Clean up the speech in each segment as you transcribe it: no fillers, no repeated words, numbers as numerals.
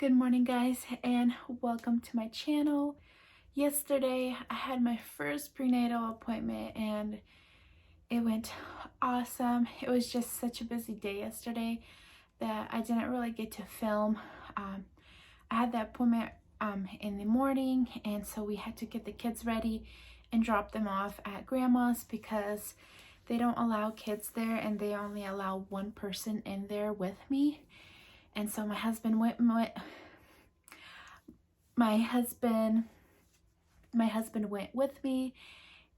Good morning, guys, and welcome to my channel. Yesterday I had my first prenatal appointment and it went awesome. It was just such a busy day yesterday that I didn't really get to film. I had that appointment in the morning, and so we had to get the kids ready and drop them off at grandma's because they don't allow kids there and they only allow one person in there with me. And so my husband went with me,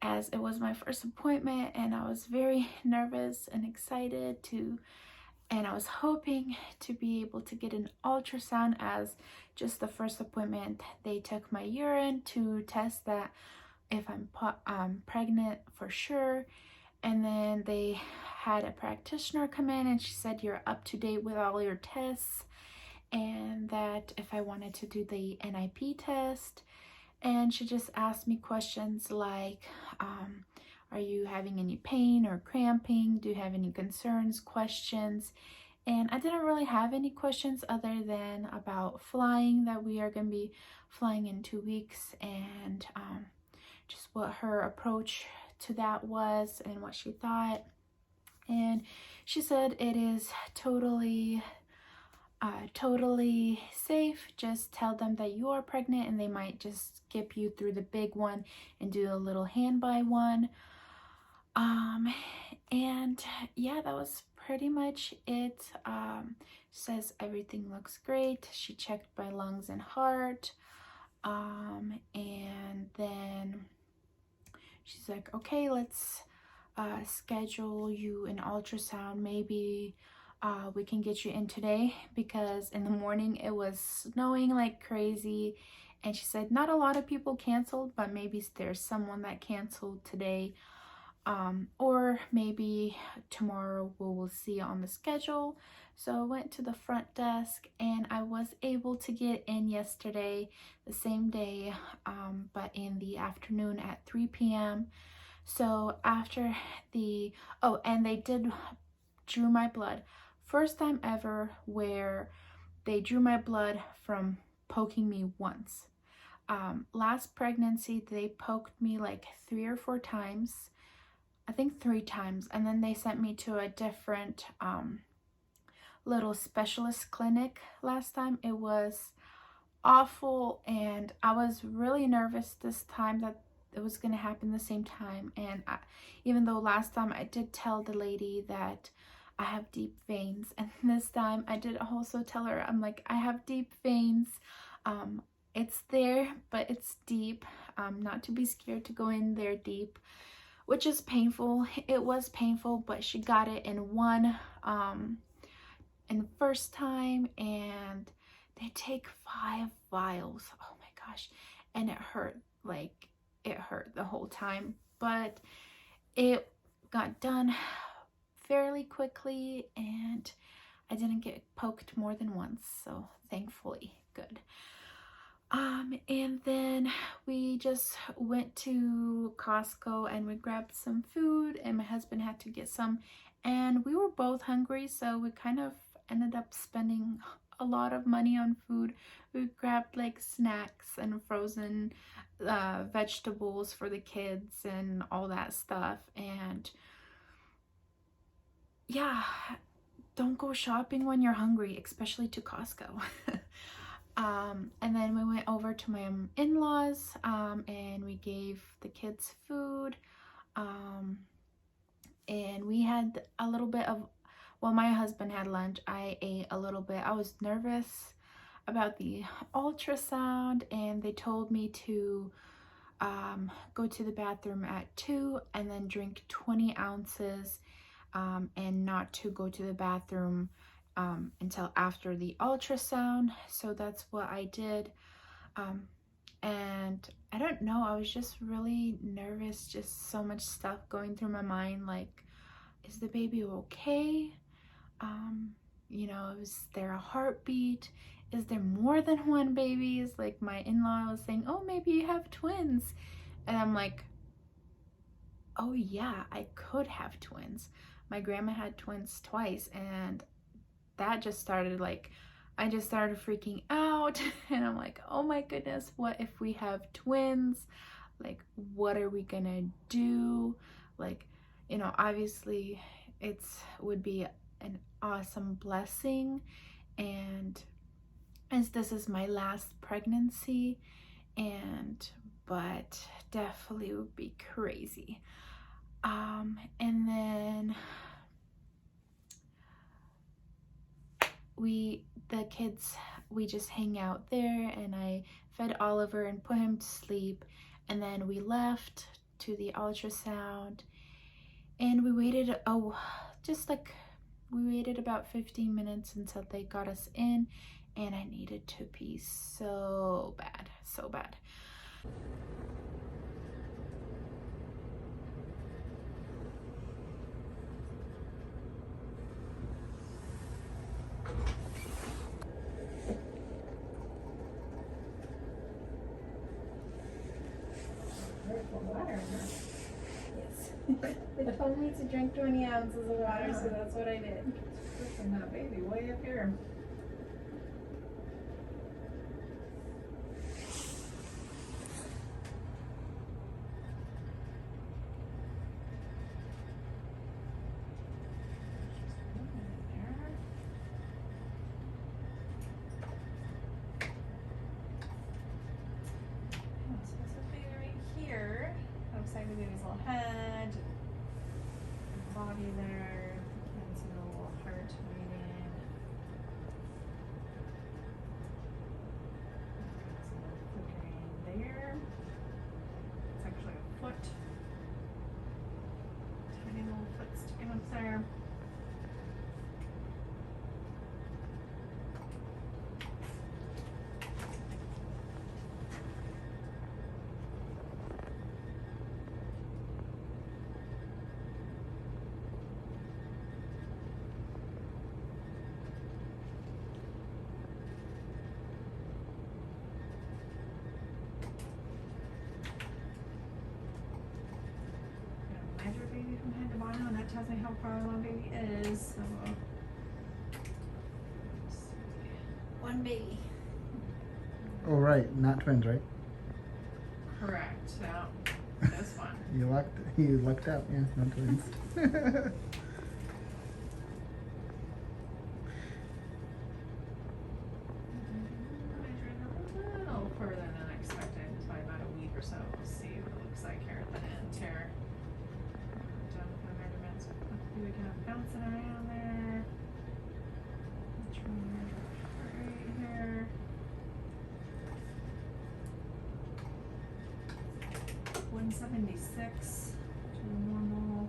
as it was my first appointment, and I was very nervous and excited and I was hoping to be able to get an ultrasound, as just the first appointment they took my urine to test that if I'm pregnant for sure. And then they had a practitioner come in and she said, you're up to date with all your tests, and that if I wanted to do the NIP test. And she just asked me questions like, are you having any pain or cramping? Do you have any concerns, questions? And I didn't really have any questions other than about flying, that we are going to be flying in 2 weeks, and just what her approach to that was and what she thought. And she said it is totally safe. Just tell them that you are pregnant and they might just skip you through the big one and do a little hand by one. And yeah, that was pretty much it. Says everything looks great. She checked my lungs and heart, and then she's like, okay, let's schedule you an ultrasound. Maybe we can get you in today, because in the morning it was snowing like crazy. And she said not a lot of people canceled, but maybe there's someone that canceled today, or maybe tomorrow we will see on the schedule. So I went to the front desk and I was able to get in yesterday, the same day, but in the afternoon at 3 p.m. So after and they drew my blood. First time ever where they drew my blood from poking me once. Last pregnancy, they poked me like 3 or 4 times. I think 3 times. And then they sent me to a different little specialist clinic last time. It was awful, and I was really nervous this time that it was going to happen the same time. And even though last time I did tell the lady that I have deep veins, and this time I did also tell her, I'm like, I have deep veins. It's there, but it's deep. Not to be scared to go in there deep, which is painful. It was painful, but she got it in one in the first time, and they take 5 vials. Oh my gosh. And it hurt, like it hurt the whole time, but it got done fairly quickly and I didn't get poked more than once, so thankfully good. And then we just went to Costco and we grabbed some food, and my husband had to get some, and we were both hungry, so we kind of ended up spending a lot of money on food. We grabbed like snacks and frozen vegetables for the kids and all that stuff. And yeah, don't go shopping when you're hungry, especially to Costco. And then we went over to my in-laws, and we gave the kids food, and we had a little bit of, well, my husband had lunch. I ate a little bit. I was nervous about the ultrasound, and they told me to go to the bathroom at 2 and then drink 20 ounces, and not to go to the bathroom until after the ultrasound. So that's what I did. And I don't know, I was just really nervous, just so much stuff going through my mind, like, is the baby okay? You know, is there a heartbeat? Is there more than one baby? Is like my in-law was saying, oh, maybe you have twins. And I'm like, oh yeah, I could have twins. My grandma had twins twice, and that just started like, I just started freaking out. out. And I'm like, oh my goodness, what if we have twins? Like, what are we gonna do? Like, you know, obviously would be an awesome blessing, and as this is my last pregnancy, but definitely would be crazy. And then the kids, we just hang out there, and I fed Oliver and put him to sleep, and then we left to the ultrasound, and we waited we waited about 15 minutes until they got us in, and I needed to pee so bad, so bad. Water. Yes. They told me to drink 20 ounces of water, so that's what I did. Pushing that baby way up here. The baby's little head, body there, and some little heart beating. Some little flickering there. It's actually a foot. Tiny little foot sticking up there. Measure baby from head to bottom, and that tells me how far along baby is. So One baby. Oh right, not twins, right? correct. Yeah, that's fun. You lucked out, yeah, not twins. Measuring a little further than expected, by about a week or so. We'll see what it looks like here at the end here. Done with my measurements. Hopefully we can have bouncing around there. Let's try and measure right here. 176 to normal.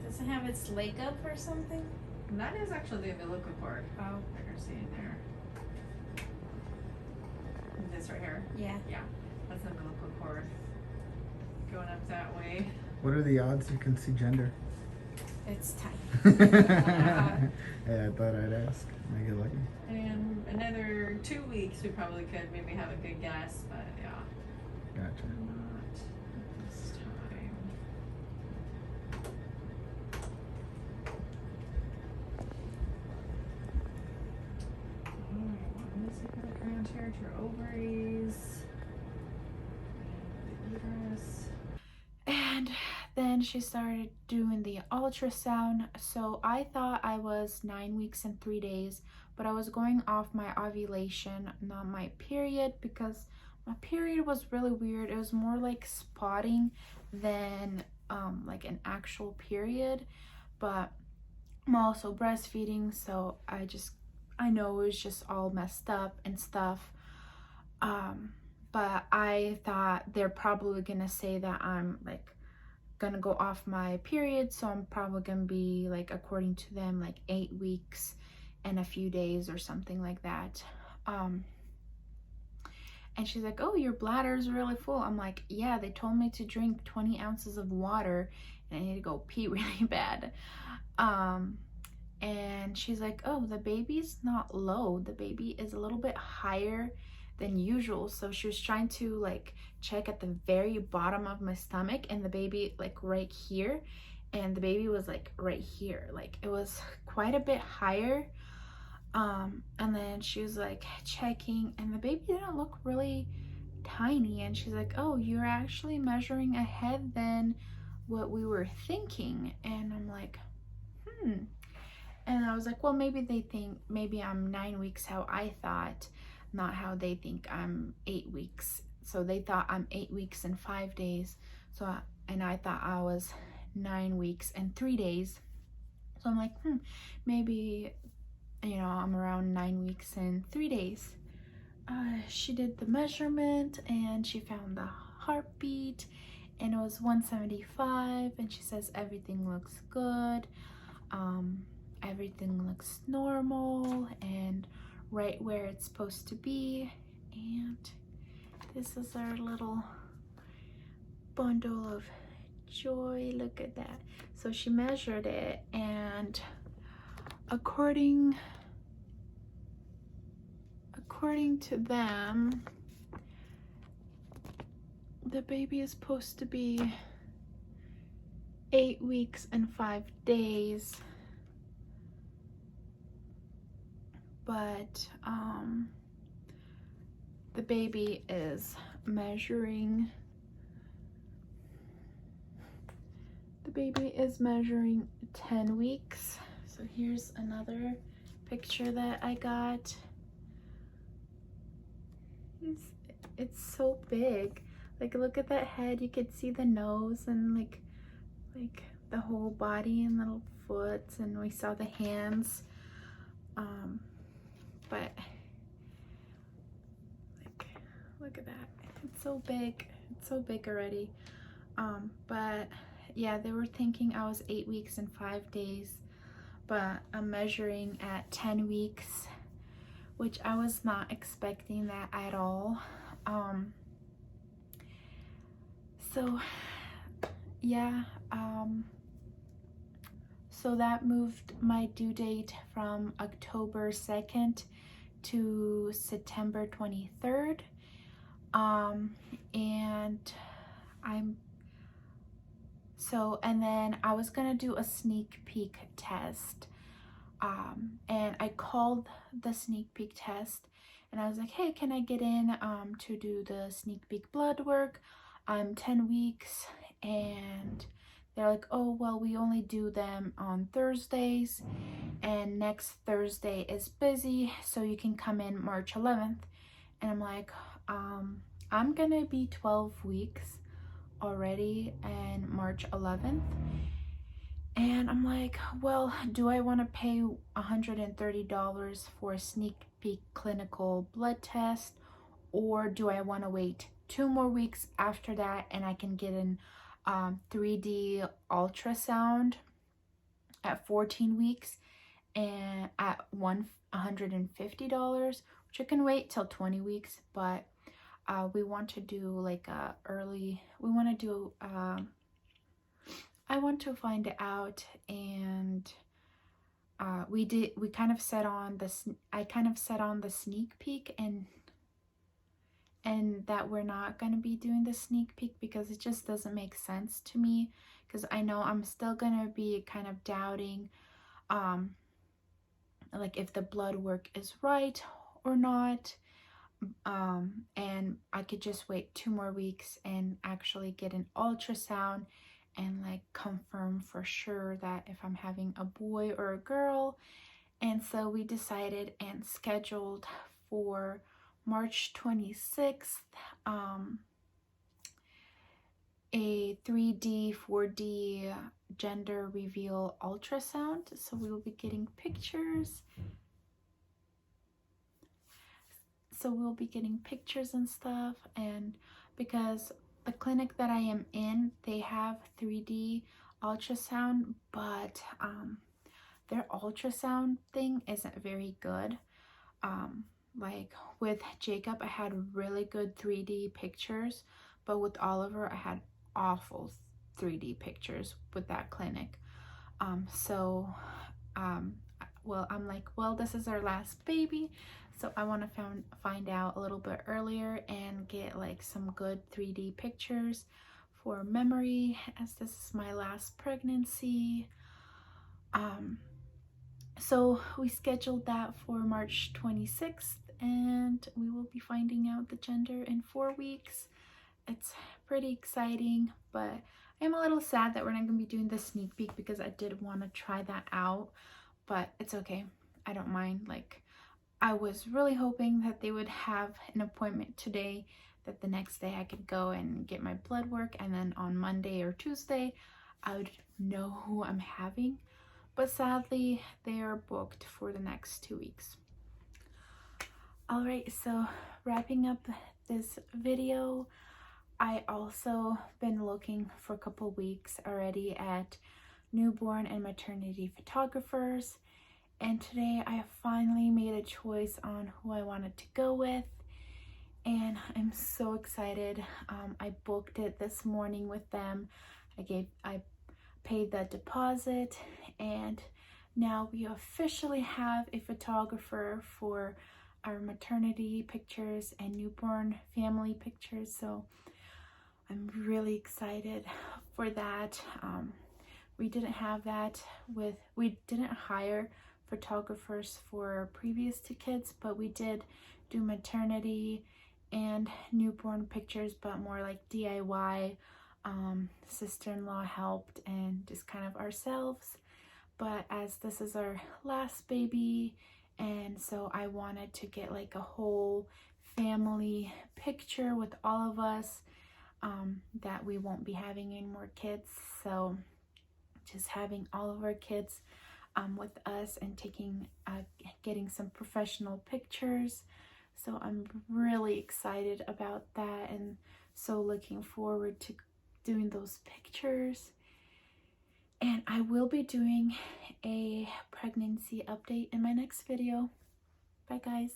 Does it have its leg up or something? And that is actually the umbilical cord. Oh. That you're seeing there. This right here. Yeah. Yeah, that's the umbilical cord. Going up that way. What are the odds you can see gender? It's tight. Yeah, I thought I'd ask. I get lucky. And another 2 weeks, we probably could maybe have a good guess, but yeah, Gotcha. not this time. Alright, well, I'm gonna take a look around here to your ovaries and the uterus. And then she started doing the ultrasound. So I thought I was 9 weeks and 3 days, but I was going off my ovulation, not my period, because my period was really weird. It was more like spotting than like an actual period. But I'm also breastfeeding, so I know it was just all messed up and stuff. But I thought they're probably gonna say that I'm like gonna go off my period, so I'm probably gonna be like, according to them, like 8 weeks and a few days or something like that. And she's like, oh, your bladder's really full. I'm like, yeah, they told me to drink 20 ounces of water and I need to go pee really bad. And she's like, oh, the baby's not low, the baby is a little bit higher than usual. So she was trying to like check at the very bottom of my stomach, and the baby like right here, and the baby was like right here. Like it was quite a bit higher. And then she was like checking, and the baby didn't look really tiny. And she's like, oh, you're actually measuring ahead than what we were thinking. And I'm like, and I was like, well, maybe they think maybe I'm 9 weeks how I thought, not how they think I'm 8 weeks. So they thought I'm 8 weeks and 5 days. And I thought I was 9 weeks and 3 days. So I'm like, maybe, you know, I'm around 9 weeks and 3 days. She did the measurement and she found the heartbeat, and it was 175, and she says everything looks good. Everything looks normal and right where it's supposed to be. And this is our little bundle of joy. Look at that. So she measured it, and according to them, the baby is supposed to be 8 weeks and 5 days. But the baby is measuring 10 weeks. So here's another picture that I got. It's so big. Like, look at that head. You could see the nose and like the whole body and little foot, and we saw the hands. But like, look at that. It's so big. It's so big already. But yeah, they were thinking I was 8 weeks and 5 days, but I'm measuring at 10 weeks, which I was not expecting that at all. So yeah, so that moved my due date from October 2nd to September 23rd. And then I was gonna do a sneak peek test. And I called the sneak peek test, and I was like, hey, can I get in to do the sneak peek blood work? I'm 10 weeks. And they're like, oh, well, we only do them on Thursdays, and next Thursday is busy, so you can come in March 11th. And I'm like, I'm gonna be 12 weeks already and March 11th. And I'm like, well, do I want to pay $130 for a sneak peek clinical blood test, or do I want to wait 2 more weeks after that and I can get an 3D ultrasound at 14 weeks and at $150, which I can wait till 20 weeks, but we want to do like a early, I want to find it out. And I kind of set on the sneak peek, and that we're not going to be doing the sneak peek because it just doesn't make sense to me, because I know I'm still going to be kind of doubting like if the blood work is right or not. And I could just wait 2 more weeks and actually get an ultrasound and like confirm for sure that if I'm having a boy or a girl. And so we decided and scheduled for March 26th a 3D 4D gender reveal ultrasound. So we will be getting pictures. And stuff. And because the clinic that I am in, they have 3D ultrasound, but their ultrasound thing isn't very good. Like with Jacob, I had really good 3D pictures, but with Oliver, I had awful 3D pictures with that clinic. Well, I'm like, well, this is our last baby, so I want to find out a little bit earlier and get like some good 3D pictures for memory, as this is my last pregnancy. So we scheduled that for March 26th, and we will be finding out the gender in 4 weeks. It's pretty exciting, but I'm a little sad that we're not going to be doing the sneak peek because I did want to try that out, but it's okay. I don't mind. Like, I was really hoping that they would have an appointment today, that the next day I could go and get my blood work, and then on Monday or Tuesday I would know who I'm having. But sadly, they are booked for the next 2 weeks. Alright, so wrapping up this video, I also been looking for a couple weeks already at newborn and maternity photographers, and today I have finally made a choice on who I wanted to go with, and I'm so excited. I booked it this morning with them. I paid that deposit, and now we officially have a photographer for our maternity pictures and newborn family pictures, so I'm really excited for that. We didn't hire photographers for previous to kids, but we did do maternity and newborn pictures, but more like DIY. Sister-in-law helped and just kind of ourselves, but as this is our last baby, and so I wanted to get like a whole family picture with all of us, that we won't be having any more kids, so just having all of our kids with us and getting some professional pictures. So I'm really excited about that, and so looking forward to doing those pictures. And I will be doing a pregnancy update in my next video. Bye guys.